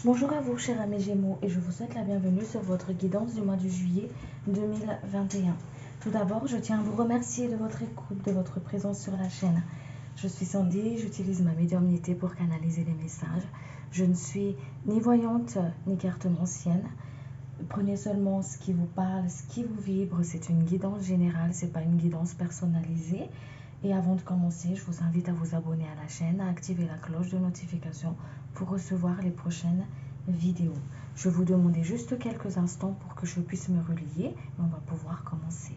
Bonjour à vous, chers amis Gémeaux, et je vous souhaite la bienvenue sur votre guidance du mois de juillet 2021. Tout d'abord, je tiens à vous remercier de votre écoute, de votre présence sur la chaîne. Je suis Sandy, j'utilise ma médiumnité pour canaliser les messages. Je ne suis ni voyante ni cartomancienne. Prenez seulement ce qui vous parle, ce qui vous vibre. C'est une guidance générale, ce n'est pas une guidance personnalisée. Et avant de commencer, je vous invite à vous abonner à la chaîne, à activer la cloche de notification pour recevoir les prochaines vidéos. Je vais vous demander juste quelques instants pour que je puisse me relier et on va pouvoir commencer.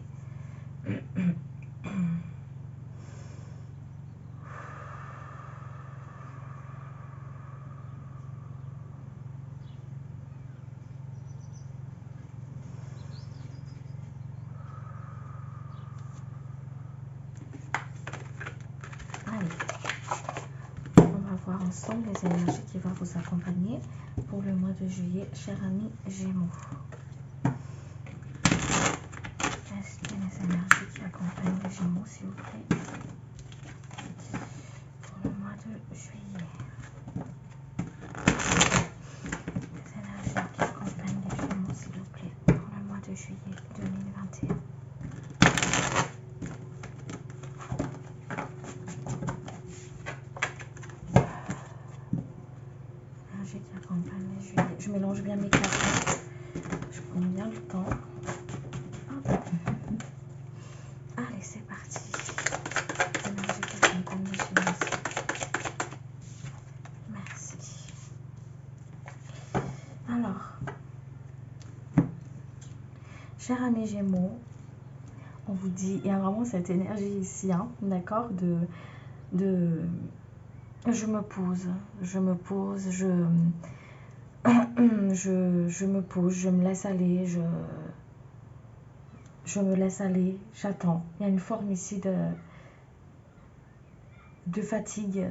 Allez, on va voir ensemble les énergies qui vont vous accompagner pour le mois de juillet, chers amis Gémeaux. Est-ce qu'il y a les énergies qui accompagnent les Gémeaux, s'il vous plaît, pour le mois de juillet? Les énergies qui accompagnent les Gémeaux, s'il vous plaît, pour le mois de juillet 2021. Énergie qui accompagne les juillet. Je mélange bien mes cartes. Je prends bien le temps. Allez, c'est parti. Énergie qui accompagne les Gémeaux. Merci. Alors, chers amis Gémeaux, on vous dit, il y a vraiment cette énergie ici, hein, d'accord, je me pose, je me pose, je me laisse aller, je me laisse aller, j'attends. Il y a une forme ici de fatigue,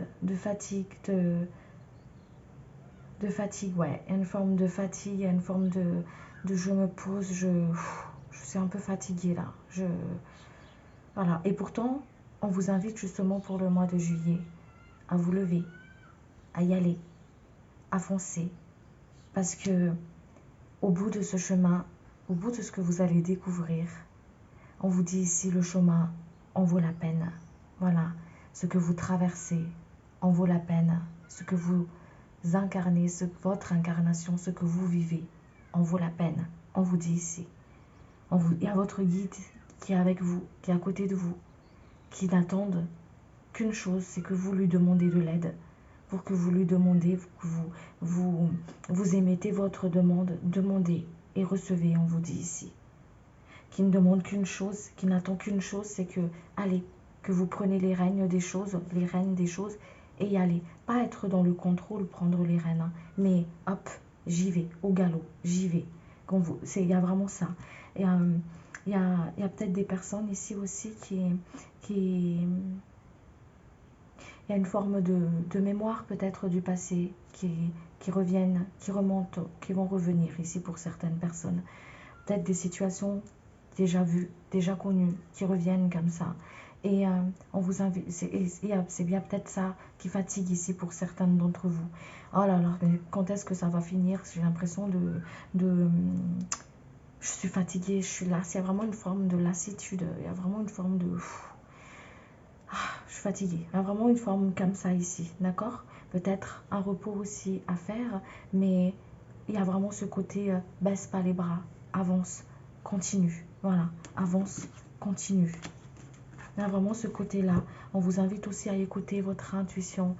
ouais. Il y a une forme de fatigue, il y a une forme de je me pose, je suis un peu fatiguée là. Voilà. Et pourtant, on vous invite justement pour le mois de juillet à vous lever, à y aller, à foncer. Parce que au bout de ce chemin, au bout de ce que vous allez découvrir, on vous dit ici le chemin en vaut la peine. Voilà, ce que vous traversez en vaut la peine. Ce que vous incarnez, votre incarnation, ce que vous vivez en vaut la peine. On vous dit ici. Il y a votre guide qui est avec vous, qui est à côté de vous, qui n'attendent qu'une chose, c'est que vous lui demandez de l'aide. Pour que vous lui demandez, que vous émettez votre demande, demandez et recevez, on vous dit ici. Qui ne demande qu'une chose, qui n'attend qu'une chose, c'est que, allez, que vous prenez les rênes des choses, et y allez. Pas être dans le contrôle, prendre les rênes, hein, mais hop, j'y vais, au galop, j'y vais. Il y a vraiment ça. Et il y a peut-être des personnes ici aussi il y a une forme de mémoire peut-être du passé qui reviennent, qui remontent, qui vont revenir ici pour certaines personnes. Peut-être des situations déjà vues, déjà connues, qui reviennent comme ça. Et on vous invite, c'est bien peut-être ça qui fatigue ici pour certaines d'entre vous. Oh là là, mais quand est-ce que ça va finir? J'ai l'impression je suis fatiguée, je suis lasse. Il y a vraiment une forme de lassitude, il y a vraiment une forme de... je suis fatiguée. Il y a vraiment une forme comme ça ici, d'accord? Peut-être un repos aussi à faire, mais il y a vraiment ce côté baisse pas les bras, avance, continue. Voilà, avance, continue. Il y a vraiment ce côté-là. On vous invite aussi à écouter votre intuition,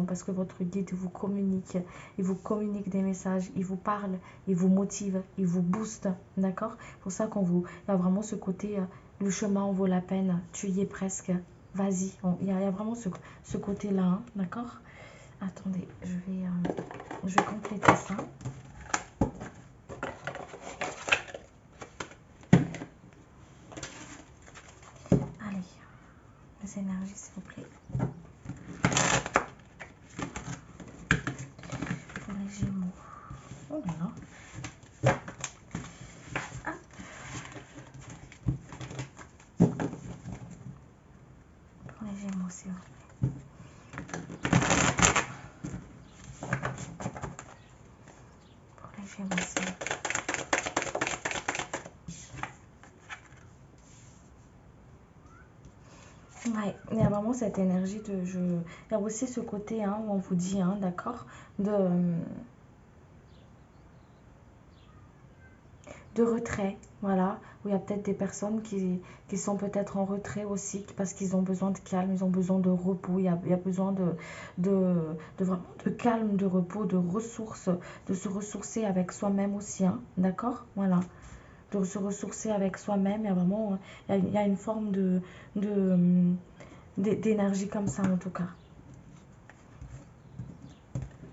parce que votre guide vous communique. Il vous communique des messages, il vous parle, il vous motive, il vous booste, d'accord? C'est pour ça il y a vraiment ce côté, le chemin en vaut la peine, tu y es presque, vas-y. Il y a vraiment ce côté-là, hein, d'accord? Attendez, je vais compléter ça. Allez, les énergies, s'il vous plaît. Pour les Gémeaux. Oh là là. Ah. Pour les Gémeaux, s'il vous plaît. Ouais, il y a vraiment cette énergie de... Il y a aussi ce côté hein, où on vous dit, hein, d'accord, de retrait, voilà, où il y a peut-être des personnes qui sont peut-être en retrait aussi parce qu'ils ont besoin de calme, ils ont besoin de repos, il y a besoin vraiment de calme, de repos, de ressources, de se ressourcer avec soi-même aussi, hein, d'accord, voilà, de se ressourcer avec soi-même, il y a vraiment, il y a une forme de, d'énergie comme ça en tout cas.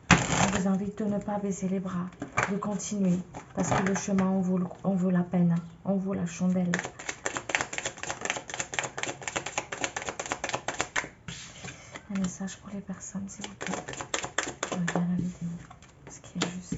Je vous invite de ne pas baisser les bras, de continuer, parce que le chemin en vaut la peine, en vaut la chandelle. Un message pour les personnes, s'il vous plaît. Je regarde la vidéo, ce qui est juste.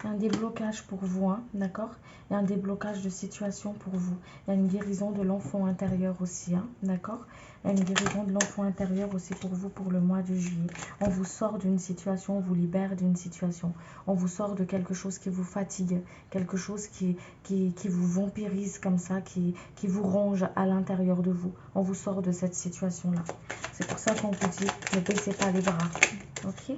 Il y a un déblocage pour vous, hein, d'accord? Il y a un déblocage de situation pour vous. Il y a une guérison de l'enfant intérieur aussi, hein, d'accord? Il y a une guérison de l'enfant intérieur aussi pour vous pour le mois de juillet. On vous sort d'une situation, on vous libère d'une situation. On vous sort de quelque chose qui vous fatigue, quelque chose qui vous vampirise comme ça, qui vous ronge à l'intérieur de vous. On vous sort de cette situation-là. C'est pour ça qu'on vous dit, ne baissez pas les bras, ok?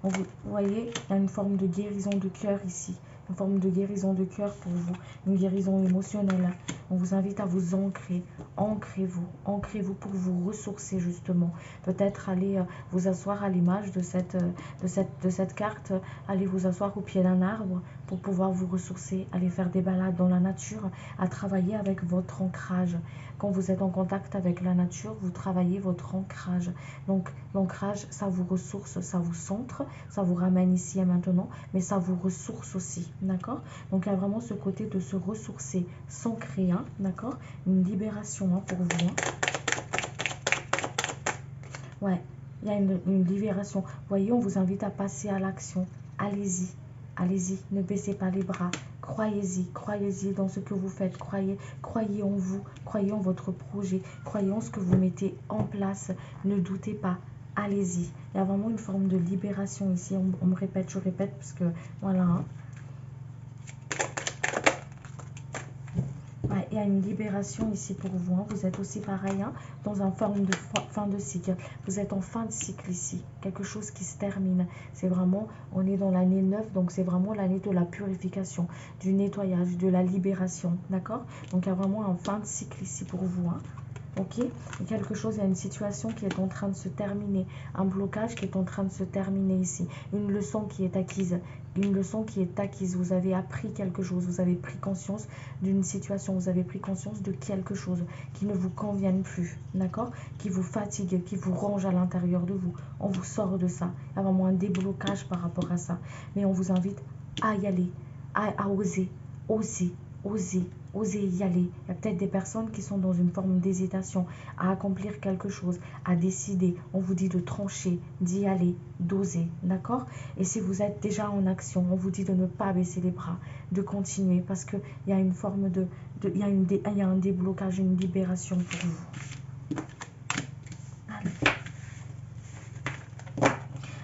Vous voyez, il y a une forme de guérison de cœur ici. Une forme de guérison de cœur pour vous. Une guérison émotionnelle. On vous invite à vous ancrer. Ancrez-vous pour vous ressourcer justement. Peut-être aller vous asseoir à l'image de cette carte. Allez vous asseoir au pied d'un arbre pour pouvoir vous ressourcer. Aller faire des balades dans la nature. À travailler avec votre ancrage. Quand vous êtes en contact avec la nature, vous travaillez votre ancrage. Donc l'ancrage, ça vous ressource, ça vous centre, ça vous ramène ici et maintenant, mais ça vous ressource aussi, d'accord? Donc il y a vraiment ce côté de se ressourcer, s'ancrer, hein, d'accord? Une libération hein, pour vous. Hein. Ouais, il y a une libération. Vous voyez, on vous invite à passer à l'action. Allez-y, allez-y, ne baissez pas les bras. Croyez-y dans ce que vous faites. Croyez en vous, croyez en votre projet, croyez en ce que vous mettez en place. Ne doutez pas. Allez-y. Il y a vraiment une forme de libération ici. On me répète, je répète, parce que voilà. Hein. Ouais, il y a une libération ici pour vous. Hein. Vous êtes aussi pareil, hein, dans une forme de fin de cycle. Vous êtes en fin de cycle ici. Quelque chose qui se termine. C'est vraiment, on est dans l'année 9, donc c'est vraiment l'année de la purification, du nettoyage, de la libération. D'accord? Donc il y a vraiment un fin de cycle ici pour vous. Hein. Ok, quelque chose, il y a une situation qui est en train de se terminer, un blocage qui est en train de se terminer ici, une leçon qui est acquise, vous avez appris quelque chose, vous avez pris conscience d'une situation, vous avez pris conscience de quelque chose qui ne vous convienne plus, d'accord, qui vous fatigue, qui vous ronge à l'intérieur de vous, on vous sort de ça, il y a vraiment un déblocage par rapport à ça, mais on vous invite à y aller, à oser, osez y aller. Il y a peut-être des personnes qui sont dans une forme d'hésitation à accomplir quelque chose, à décider. On vous dit de trancher, d'y aller, d'oser, d'accord? Et si vous êtes déjà en action, on vous dit de ne pas baisser les bras, de continuer parce qu'il y a une forme il y a un déblocage, une libération pour vous. Allez.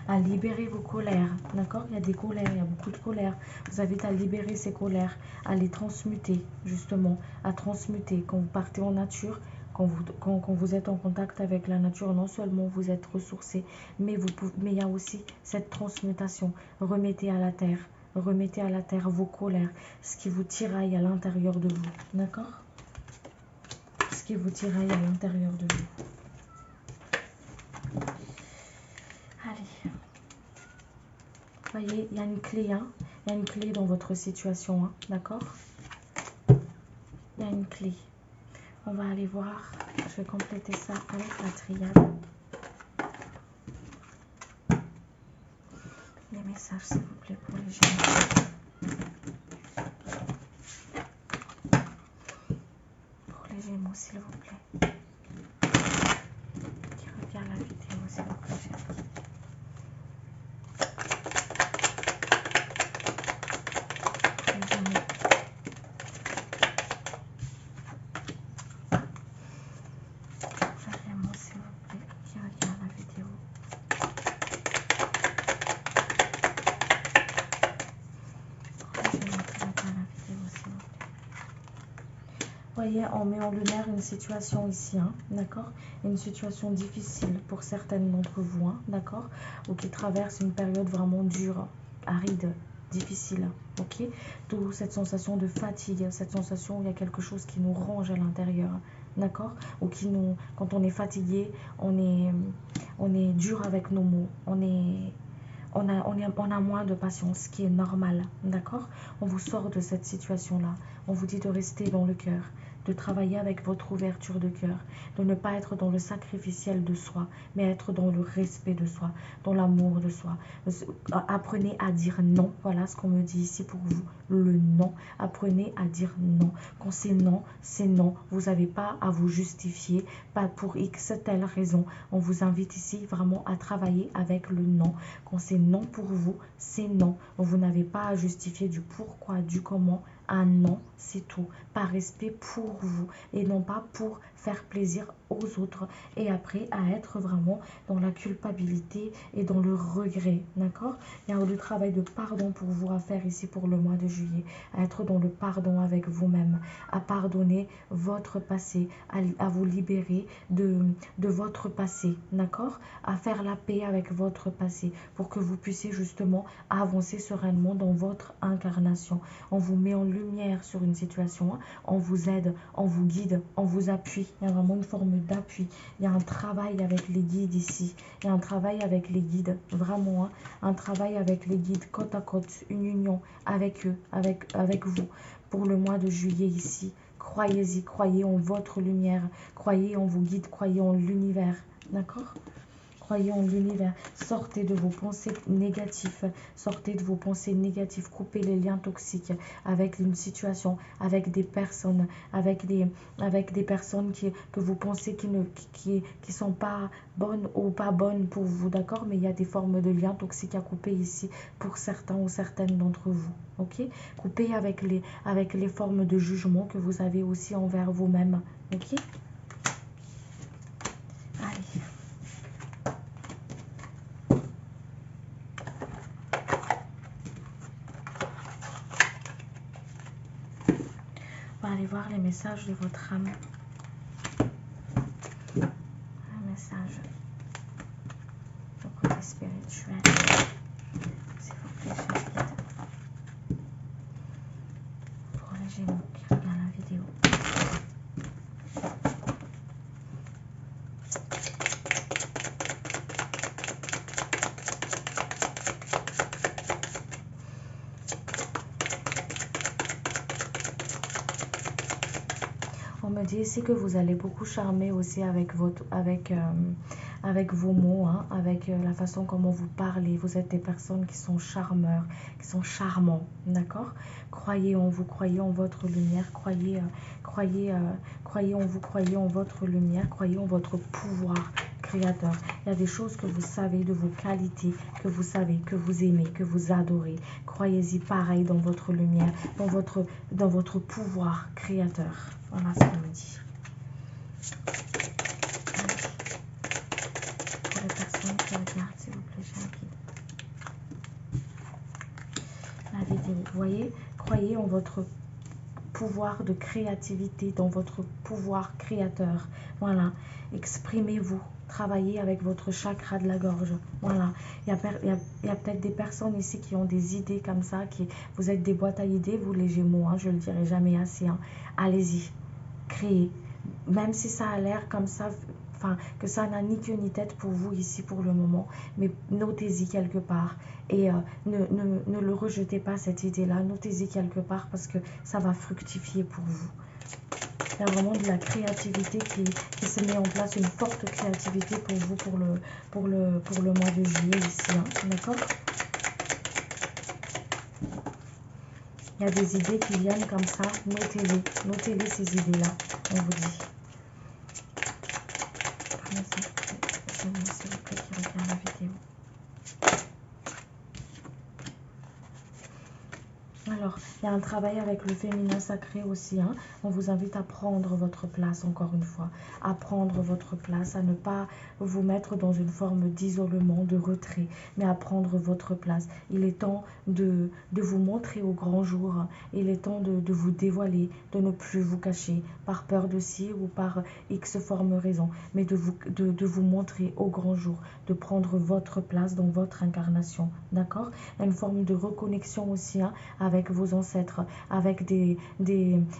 À libérer vos colères, d'accord? Il y a des colères, il y a beaucoup de colères. Vous invite à libérer ces colères, à les transmuter, justement, à transmuter. Quand vous partez en nature, quand vous êtes en contact avec la nature, non seulement vous êtes ressourcé, mais il y a aussi cette transmutation. Remettez à la terre vos colères, ce qui vous tiraille à l'intérieur de vous, d'accord? Ce qui vous tiraille à l'intérieur de vous. Allez. Vous voyez, il y a une clé, hein. Il y a une clé dans votre situation, hein, d'accord? Il y a une clé. On va aller voir. Je vais compléter ça avec la triade. Les messages, s'il vous plaît, pour les Gémeaux. Pour les Gémeaux, s'il vous plaît. Qui regarde la vidéo, s'il vous plaît, Gémeaux. voyez, on met en lumière une situation ici, hein, d'accord? Une situation difficile pour certaines d'entre vous, hein, d'accord? Ou qui traversent une période vraiment dure, aride, difficile, ok? D'où cette sensation de fatigue, cette sensation où il y a quelque chose qui nous ronge à l'intérieur, d'accord? Ou qui nous, quand on est fatigué, on est dur avec nos mots, on a moins de patience, ce qui est normal, d'accord? On vous sort de cette situation-là. On vous dit de rester dans le cœur, de travailler avec votre ouverture de cœur, de ne pas être dans le sacrificiel de soi, mais être dans le respect de soi, dans l'amour de soi. Apprenez à dire non. Voilà ce qu'on me dit ici pour vous. Le non. Apprenez à dire non. Quand c'est non, c'est non. Vous n'avez pas à vous justifier, pas pour X telle raison. On vous invite ici vraiment à travailler avec le non. Quand c'est non pour vous, c'est non. Vous n'avez pas à justifier du pourquoi, du comment. Un non, c'est tout. Par respect pour vous et non pas pour faire plaisir aux autres. Et après, à être vraiment dans la culpabilité et dans le regret. D'accord? Il y a du travail de pardon pour vous à faire ici pour le mois de juillet. À être dans le pardon avec vous-même. À pardonner votre passé. À vous libérer de votre passé. D'accord? À faire la paix avec votre passé pour que vous puissiez justement avancer sereinement dans votre incarnation. On vous met en lumière sur une situation, hein. On vous aide, on vous guide, on vous appuie. Il y a vraiment une forme d'appui. Il y a un travail avec les guides ici. Il y a un travail avec les guides, vraiment, hein. Un travail avec les guides côte à côte, une union avec eux, avec vous pour le mois de juillet ici. Croyez-y, croyez en votre lumière, croyez en vos guides, croyez en l'univers, d'accord? Croyez en l'univers. Sortez de vos pensées négatives. Sortez de vos pensées négatives. Coupez les liens toxiques avec une situation, avec des personnes, avec des personnes que vous pensez qui sont pas bonnes ou pas bonnes pour vous, d'accord? Mais il y a des formes de liens toxiques à couper ici pour certains ou certaines d'entre vous, ok? Coupez avec les formes de jugement que vous avez aussi envers vous-même, ok? Allez. On va aller voir les messages de votre âme. Un message du côté spirituel. S'il vous plaît, je guide. Pour les Gémeaux qui regardent la vidéo. On me dit ici que vous allez beaucoup charmer aussi avec vos mots, hein, avec la façon comment vous parlez. Vous êtes des personnes qui sont charmeurs, qui sont charmants, d'accord? Croyez en vous, croyez en votre lumière, croyez en vous, croyez en votre lumière, croyez en votre pouvoir créateur. Il y a des choses que vous savez de vos qualités, que vous savez, que vous aimez, que vous adorez. Croyez-y pareil dans votre lumière, dans votre pouvoir créateur. Voilà ce qu'on me dit. Pour les personnes qui regardent, s'il vous plaît, j'ai un guide. La vidéo, vous voyez, croyez en votre pouvoir de créativité, dans votre pouvoir créateur. Voilà, exprimez-vous. Travaillez avec votre chakra de la gorge. Voilà, il y a peut-être des personnes ici qui ont des idées comme ça, vous êtes des boîtes à idées, vous les Gémeaux, hein, je le dirai jamais assez. Hein. Allez-y, créez. Même si ça a l'air comme ça, enfin, que ça n'a ni queue ni tête pour vous ici pour le moment, mais notez-y quelque part. Et ne le rejetez pas, cette idée-là. Notez-y quelque part parce que ça va fructifier pour vous. Il y a vraiment de la créativité qui se met en place, une forte créativité pour vous pour le mois de juillet ici, hein, d'accord? Il y a des idées qui viennent comme ça, notez-les ces idées-là, on vous dit. Prenez s'il vous plaît, qui regarde la vidéo. Alors, il y a un travail avec le féminin sacré aussi. Hein. On vous invite à prendre votre place, encore une fois. À prendre votre place, à ne pas vous mettre dans une forme d'isolement, de retrait, mais à prendre votre place. Il est temps de vous montrer au grand jour. Il est temps de vous dévoiler, de ne plus vous cacher par peur de ci ou par X forme raison, mais de vous montrer au grand jour, de prendre votre place dans votre incarnation. D'accord? Il y a une forme de reconnexion aussi, hein, avec vos ancêtres, avec des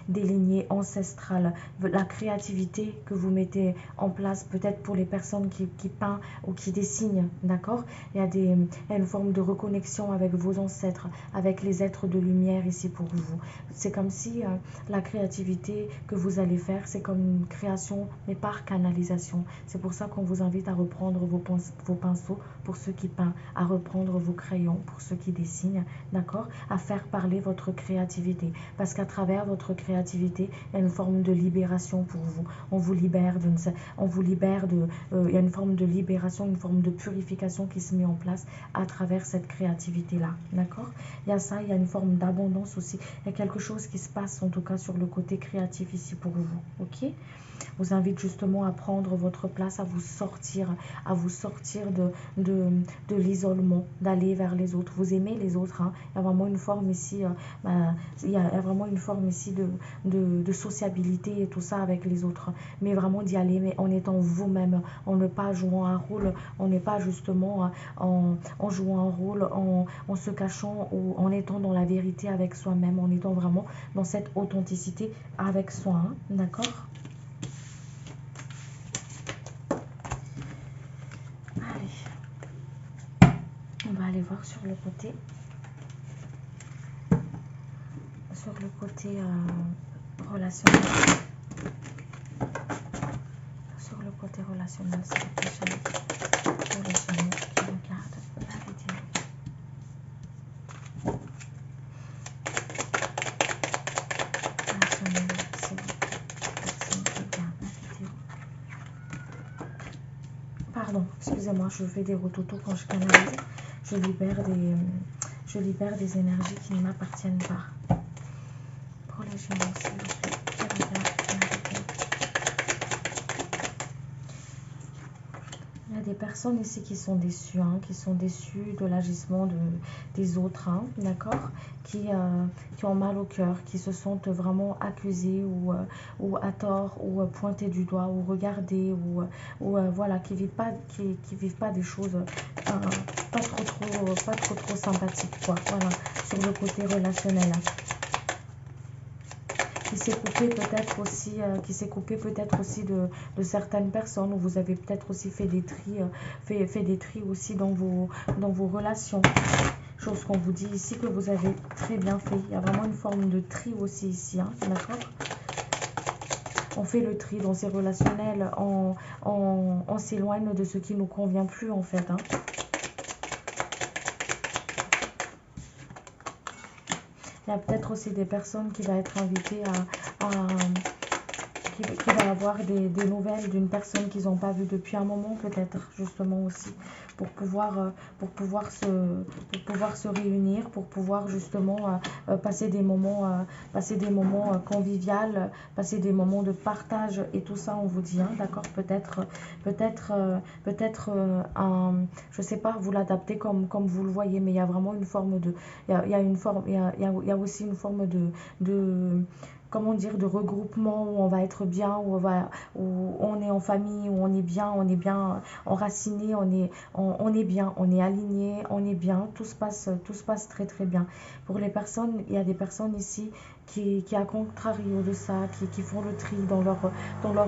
lignées ancestrales, la créativité que vous mettez en place, peut-être pour les personnes qui peignent ou qui dessinent, d'accord? Il y a une forme de reconnexion avec vos ancêtres, avec les êtres de lumière ici pour vous. C'est comme si la créativité que vous allez faire, c'est comme une création, mais par canalisation. C'est pour ça qu'on vous invite à reprendre vos pinceaux pour ceux qui peignent, à reprendre vos crayons pour ceux qui dessinent, d'accord? À faire parler votre créativité, parce qu'à travers votre créativité, il y a une forme de libération pour vous. On vous libère il y a une forme de libération, une forme de purification qui se met en place à travers cette créativité-là, d'accord? Il y a ça, il y a une forme d'abondance aussi. Il y a quelque chose qui se passe, en tout cas, sur le côté créatif ici pour vous, ok? Je vous invite justement à prendre votre place, à vous sortir de l'isolement, d'aller vers les autres. Vous aimez les autres, hein. Il y a vraiment une forme ici, il y a vraiment une forme ici de sociabilité et tout ça avec les autres. Mais vraiment d'y aller, mais en étant vous-même, en ne pas jouant un rôle, on n'est pas justement en jouant un rôle, en se cachant ou en étant dans la vérité avec soi-même, en étant vraiment dans cette authenticité avec soi, hein, d'accord? Allez, on va aller voir sur le côté relationnel. Sur le côté relationnel, c'est le prochain relationnel qui regarde la vidéo. Relationnel, c'est la personne qui regarde la vidéo. Pardon, excusez-moi, je fais des rototos quand je canalise. Je libère des énergies qui ne m'appartiennent pas. Pour les Gémeaux, s'il vous plaît, qui regardent la vidéo. Il y a des personnes ici qui sont déçues, hein, qui sont déçues de l'agissement des autres, hein, d'accord, qui ont mal au cœur, qui se sentent vraiment accusées ou à tort, ou pointées du doigt, ou regardées, ou voilà, qui vivent pas des choses pas trop sympathiques, quoi, voilà, sur le côté relationnel, hein. Qui s'est coupé peut-être aussi de certaines personnes, où vous avez peut-être aussi fait des tris, fait des tris aussi dans vos relations. Chose qu'on vous dit ici que vous avez très bien fait. Il y a vraiment une forme de tri aussi ici, hein, d'accord? On fait le tri dans ces relationnels, on s'éloigne de ce qui ne nous convient plus, en fait, hein. Il y a peut-être aussi des personnes qui vont être invitées qui va avoir des nouvelles d'une personne qu'ils n'ont pas vue depuis un moment, peut-être, justement aussi, pour pouvoir se réunir, pour pouvoir justement passer des moments conviviaux, passer des moments de partage et tout ça, on vous dit, hein, d'accord, je sais pas, vous l'adaptez comme vous le voyez, mais il y a vraiment une forme il y a aussi une forme de comment dire, de regroupement où on va être bien, où on est en famille, où on est bien enraciné, on est bien, on est aligné, on est bien, tout se passe très très bien. Pour les personnes, il y a des personnes ici qui à contrario de ça, qui font le tri dans leur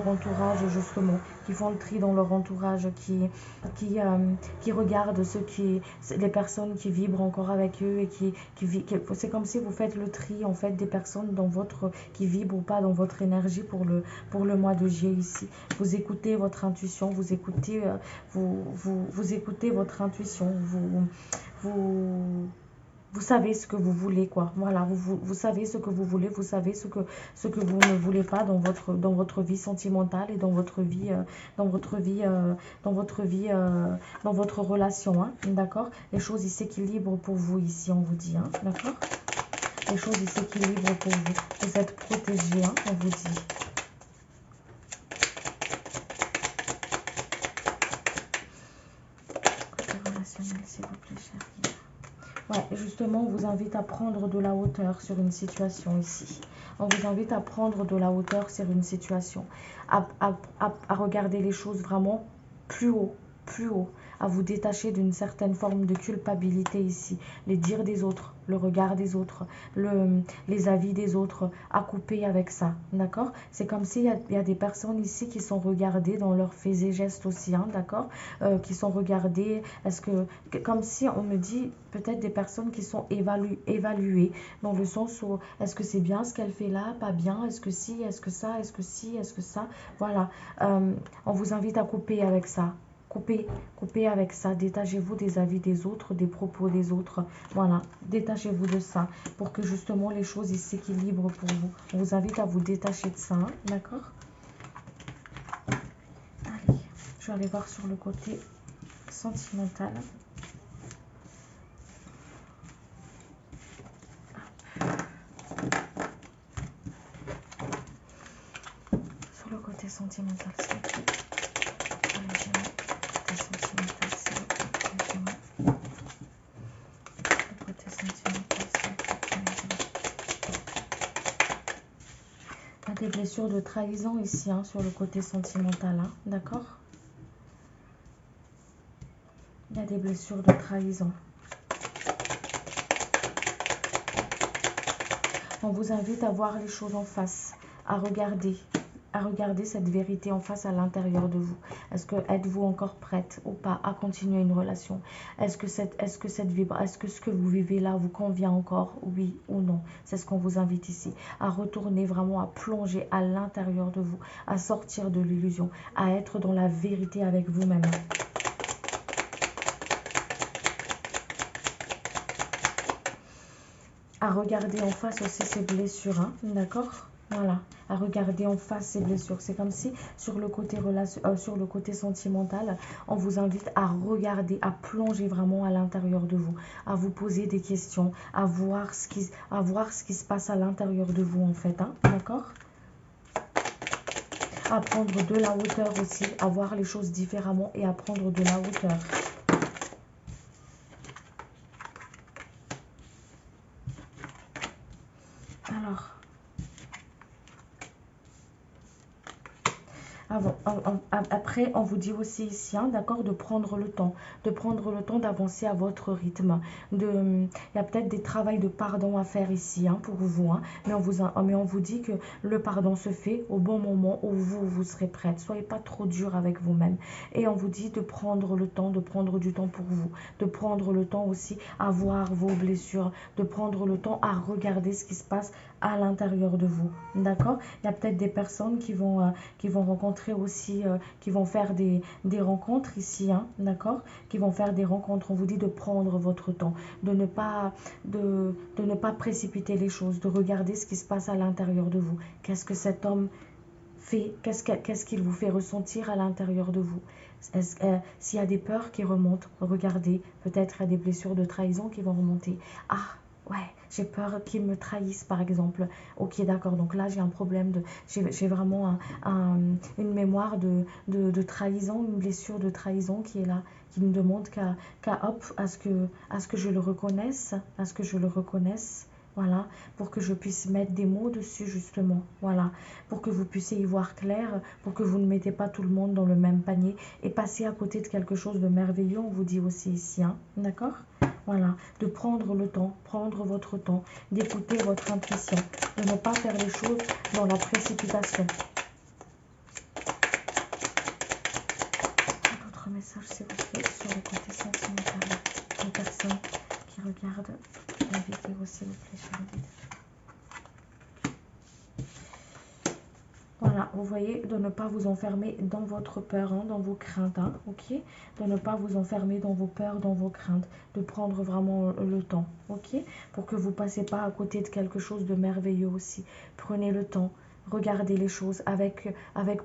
entourage, justement, qui font le tri dans leur entourage, qui regardent les personnes qui vibrent encore avec eux, et c'est comme si vous faites le tri, en fait, des personnes qui vibrent ou pas dans votre énergie pour le mois de juillet ici. Vous écoutez votre intuition, vous écoutez votre intuition, vous savez ce que vous voulez, quoi. Voilà, vous savez ce que vous voulez, vous savez ce que vous ne voulez pas dans votre vie sentimentale et dans votre relation, hein, d'accord. Les choses, ils s'équilibrent pour vous ici, on vous dit, hein, d'accord. Les choses ils s'équilibrent pour vous. Vous êtes protégé, hein, on vous dit. Côté relationnel, s'il vous plaît, chérie. Ouais, justement, on vous invite à prendre de la hauteur sur une situation ici. On vous invite à prendre de la hauteur sur une situation. À regarder les choses vraiment plus haut, plus haut. À vous détacher d'une certaine forme de culpabilité ici. Les dires des autres, le regard des autres, les avis des autres, à couper avec ça, d'accord? C'est comme s'il y a des personnes ici qui sont regardées dans leurs faits et gestes aussi, hein, d'accord? Qui sont regardées, comme si on me dit peut-être des personnes qui sont évaluées, dans le sens où est-ce que c'est bien ce qu'elle fait là, pas bien, est-ce que si, est-ce que ça, est-ce que si, est-ce que ça, voilà. On vous invite à couper avec ça. Coupez avec ça, détachez-vous des avis des autres, des propos des autres, voilà, détachez-vous de ça, pour que justement les choses s'équilibrent pour vous. On vous invite à vous détacher de ça, hein, d'accord? Allez, je vais aller voir sur le côté sentimental. Sur le côté sentimental, s'il vous plaît. Des blessures de trahison ici, hein, sur le côté sentimental, hein, d'accord? Il y a des blessures de trahison. On vous invite à voir les choses en face, à regarder cette vérité en face à l'intérieur de vous. Est-ce que êtes-vous encore prête ou pas à continuer une relation? Est-ce que ce que vous vivez là vous convient encore, oui ou non? C'est ce qu'on vous invite ici, à retourner vraiment, à plonger à l'intérieur de vous, à sortir de l'illusion, à être dans la vérité avec vous-même. À regarder en face aussi ces blessures, hein, d'accord? Voilà, à regarder en face ces blessures. C'est comme si sur le côté sur le côté sentimental, on vous invite à regarder, à plonger vraiment à l'intérieur de vous, à vous poser des questions, à voir ce qui se passe à l'intérieur de vous en fait, hein, d'accord? À prendre de la hauteur aussi, à voir les choses différemment et à prendre de la hauteur. Alors, après, on vous dit aussi ici, hein, d'accord, de prendre le temps d'avancer à votre rythme. Il y a peut-être des travails de pardon à faire ici, hein, pour vous, hein, mais on vous dit que le pardon se fait au bon moment où vous serez prête. Soyez pas trop dur avec vous-même. Et on vous dit de prendre le temps, de prendre du temps pour vous, de prendre le temps aussi à voir vos blessures, de prendre le temps à regarder ce qui se passe à l'intérieur de vous, d'accord? Il y a peut-être des personnes qui vont rencontrer aussi, qui vont faire des rencontres ici, hein, d'accord? Qui vont faire des rencontres. On vous dit de prendre votre temps, de ne pas précipiter les choses, de regarder ce qui se passe à l'intérieur de vous. Qu'est-ce que cet homme fait? Qu'est-ce qu'il vous fait ressentir à l'intérieur de vous? S'il y a des peurs qui remontent, regardez. Peut-être il y a des blessures de trahison qui vont remonter. Ah, ouais, j'ai peur qu'ils me trahissent, par exemple. Ok, d'accord, donc là, j'ai un problème j'ai vraiment une mémoire de trahison, une blessure de trahison qui est là, qui ne demande à ce que je le reconnaisse, voilà, pour que je puisse mettre des mots dessus, justement, voilà, pour que vous puissiez y voir clair, pour que vous ne mettez pas tout le monde dans le même panier et passer à côté de quelque chose de merveilleux, on vous dit aussi ici, hein, d'accord? Voilà, de prendre le temps, prendre votre temps, d'écouter votre intuition, de ne pas faire les choses dans la précipitation. D'autres messages, s'il vous plaît, sur le côté sentimental. Les personnes qui regardent la vidéo, s'il vous plaît, sur la vidéo. Voilà, vous voyez, de ne pas vous enfermer dans votre peur, hein, dans vos craintes, hein, ok? De ne pas vous enfermer dans vos peurs, dans vos craintes, de prendre vraiment le temps, ok? Pour que vous ne passiez pas à côté de quelque chose de merveilleux aussi. Prenez le temps, regardez les choses avec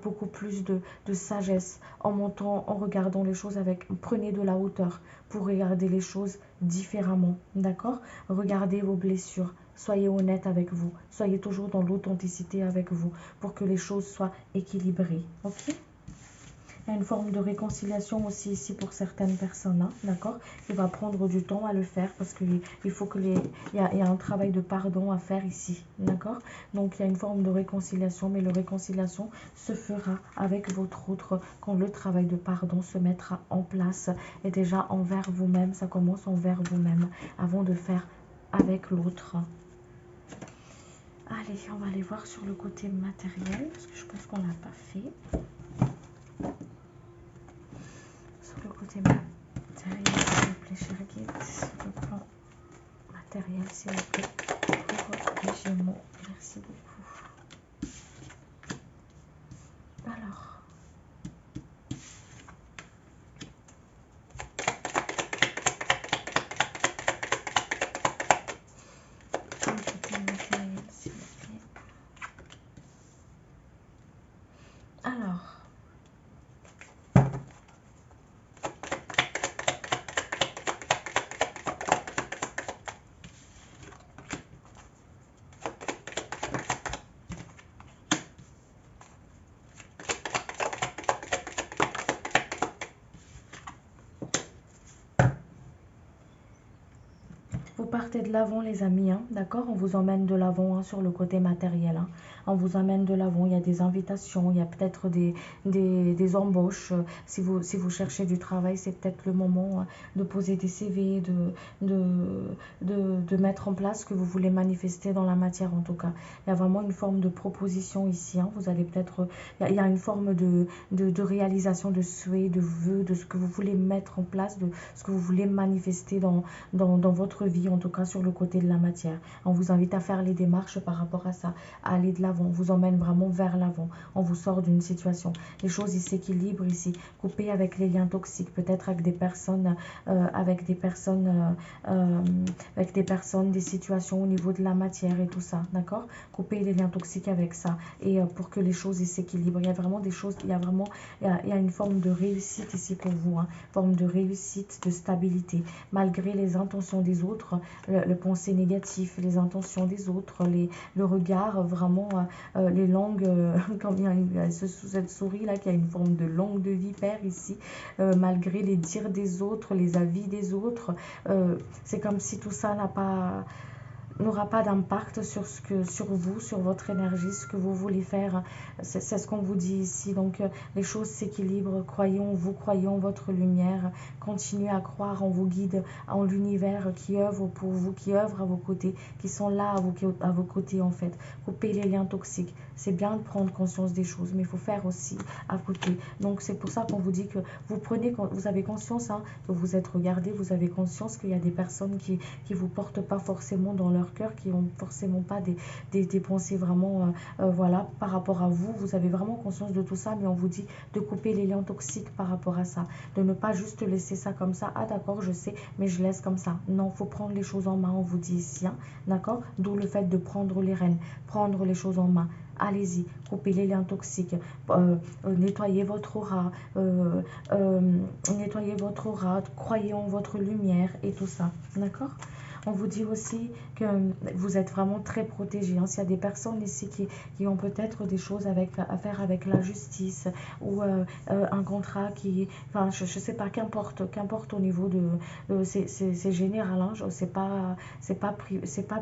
beaucoup plus de sagesse, en montant, en regardant les choses avec, prenez de la hauteur pour regarder les choses différemment, d'accord? Regardez vos blessures, soyez honnête avec vous, soyez toujours dans l'authenticité avec vous pour que les choses soient équilibrées, ok? Il y a une forme de réconciliation aussi ici pour certaines personnes, hein, d'accord? Il va prendre du temps à le faire parce qu'il faut que il y a un travail de pardon à faire ici, d'accord? Donc, il y a une forme de réconciliation, mais la réconciliation se fera avec votre autre quand le travail de pardon se mettra en place. Et déjà, envers vous-même, ça commence envers vous-même avant de faire avec l'autre. Allez, on va aller voir sur le côté matériel parce que je pense qu'on ne l'a pas fait. Le côté matériel, s'il vous plaît, cher guide, le plan matériel, s'il vous plaît, pour les Gémeaux. Merci beaucoup. Alors, le côté matériel, s'il vous plaît. Alors, vous partez de l'avant, les amis, hein, d'accord? On vous emmène de l'avant, hein, sur le côté matériel, hein. On vous amène de l'avant, il y a des invitations, il y a peut-être des embauches. Si vous cherchez du travail, c'est peut-être le moment, hein, de poser des CV, de mettre en place ce que vous voulez manifester dans la matière, en tout cas. Il y a vraiment une forme de proposition ici, hein. Vous allez peut-être, il y a une forme de réalisation de souhaits, de vœux, de ce que vous voulez mettre en place, de ce que vous voulez manifester dans votre vie, en tout cas sur le côté de la matière. On vous invite à faire les démarches par rapport à ça, à aller de l'avant. On vous emmène vraiment vers l'avant. On vous sort d'une situation. Les choses, ils s'équilibrent ici. Coupez avec les liens toxiques, peut-être avec des personnes, des situations au niveau de la matière et tout ça, d'accord? Coupez les liens toxiques avec ça et pour que les choses, ils s'équilibrent. Il y a vraiment des choses, il y a une forme de réussite ici pour vous, hein, forme de réussite, de stabilité, malgré les intentions des autres, le pensée négatif, les intentions des autres, le regard, vraiment, les langues, comme il y a cette souris là qui a une forme de langue de vipère ici, malgré les dires des autres, les avis des autres, c'est comme si tout ça n'aura pas d'impact sur vous, sur votre énergie, ce que vous voulez faire. C'est ce qu'on vous dit ici. Donc, les choses s'équilibrent. Croyez en vous, croyez en votre lumière. Continuez à croire en vos guides, en l'univers qui œuvre pour vous, qui œuvre à vos côtés, qui sont là à vos côtés, en fait. Coupez les liens toxiques. C'est bien de prendre conscience des choses, mais il faut faire aussi à côté. Donc, c'est pour ça qu'on vous dit que vous avez conscience, hein, que vous êtes regardé, vous avez conscience qu'il y a des personnes qui vous portent pas forcément dans leur cœur, qui n'ont forcément pas des pensées vraiment, voilà, par rapport à vous. Vous avez vraiment conscience de tout ça, mais on vous dit de couper les liens toxiques par rapport à ça, de ne pas juste laisser ça comme ça. Ah d'accord, je sais, mais je laisse comme ça. Non, faut prendre les choses en main, on vous dit ici, hein, d'accord? D'où le fait de prendre les rênes, prendre les choses en main. Allez-y, coupez les liens toxiques, nettoyez votre aura, croyez en votre lumière et tout ça, d'accord? On vous dit aussi que vous êtes vraiment très protégés, hein. S'il y a des personnes ici qui ont peut-être des choses à faire avec la justice ou un contrat qui... Enfin, je ne sais pas, qu'importe au niveau de... c'est général, hein, c'est pas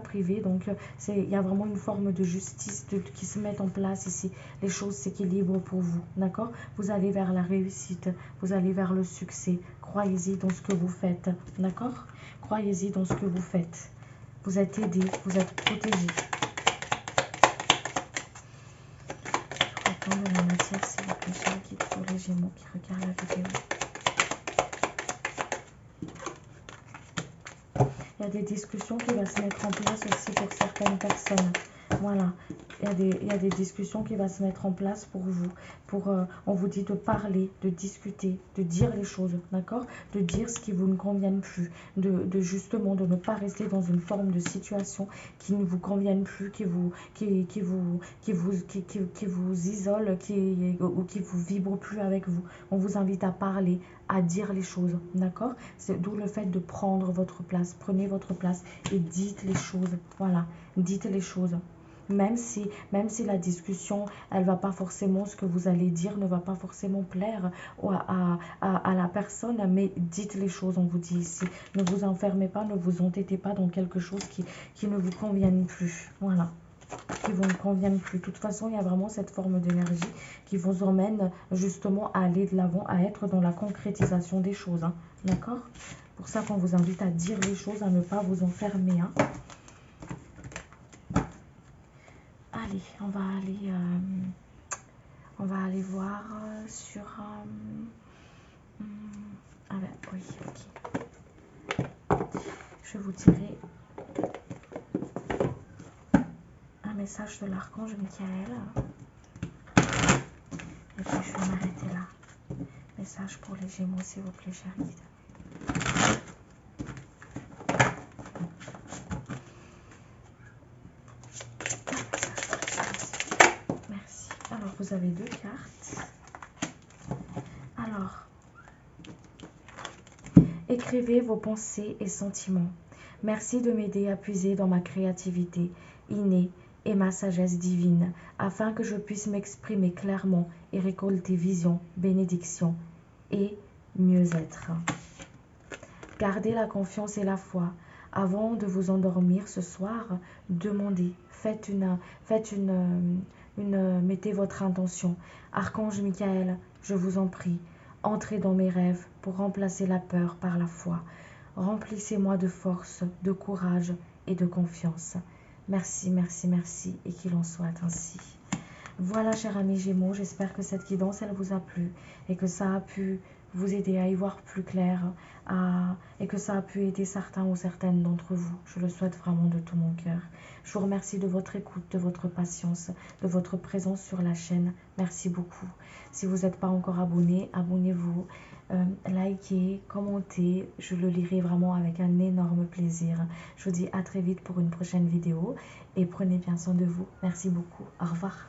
privé. Donc, il y a vraiment une forme de justice qui se met en place ici. Les choses s'équilibrent pour vous, d'accord? Vous allez vers la réussite, vous allez vers le succès. Croyez-y dans ce que vous faites, d'accord? Croyez-y dans ce que vous faites. Vous êtes aidé, vous êtes protégé. Je reprends de la matière, s'il vous plaît, cher guide, pour les Gémeaux qui regardent la vidéo. Il y a des discussions qui vont se mettre en place aussi pour certaines personnes. Voilà, il y a des discussions qui vont se mettre en place pour vous. On vous dit de parler, de discuter, de dire les choses, d'accord? De dire ce qui vous ne convienne plus, justement de ne pas rester dans une forme de situation qui ne vous convienne plus, qui vous isole, ou qui vous vibre plus avec vous. On vous invite à parler, à dire les choses, d'accord? C'est d'où le fait de prendre votre place. Prenez votre place et dites les choses. Voilà, dites les choses. Même si la discussion, elle va pas forcément, ce que vous allez dire ne va pas forcément plaire à la personne, mais dites les choses, on vous dit ici. Ne vous enfermez pas, ne vous entêtez pas dans quelque chose qui ne vous convienne plus. Voilà, qui vous ne conviennent plus. De toute façon, il y a vraiment cette forme d'énergie qui vous emmène justement à aller de l'avant, à être dans la concrétisation des choses. Hein. D'accord? Pour ça qu'on vous invite à dire les choses, à ne pas vous enfermer. Hein. Allez, on va aller voir sur... ah ben oui, ok. Je vais vous tirer un message de l'archange Michael. Et puis je vais m'arrêter là. Message pour les Gémeaux, s'il vous plaît, chers guides. Merci. Alors, vous avez 2 cartes. Alors, écrivez vos pensées et sentiments. Merci de m'aider à puiser dans ma créativité innée et ma sagesse divine, afin que je puisse m'exprimer clairement et récolter vision, bénédiction et mieux-être. Gardez la confiance et la foi. Avant de vous endormir ce soir, demandez, mettez votre intention. Archange Michael, je vous en prie, entrez dans mes rêves pour remplacer la peur par la foi. Remplissez-moi de force, de courage et de confiance. Merci, merci, merci, et qu'il en soit ainsi. Voilà, chers amis Gémeaux, j'espère que cette guidance, elle vous a plu et que ça a pu vous aider à y voir plus clair et que ça a pu aider certains ou certaines d'entre vous. Je le souhaite vraiment de tout mon cœur. Je vous remercie de votre écoute, de votre patience, de votre présence sur la chaîne. Merci beaucoup. Si vous n'êtes pas encore abonné, abonnez-vous, likez, commentez. Je le lirai vraiment avec un énorme plaisir. Je vous dis à très vite pour une prochaine vidéo et prenez bien soin de vous. Merci beaucoup. Au revoir.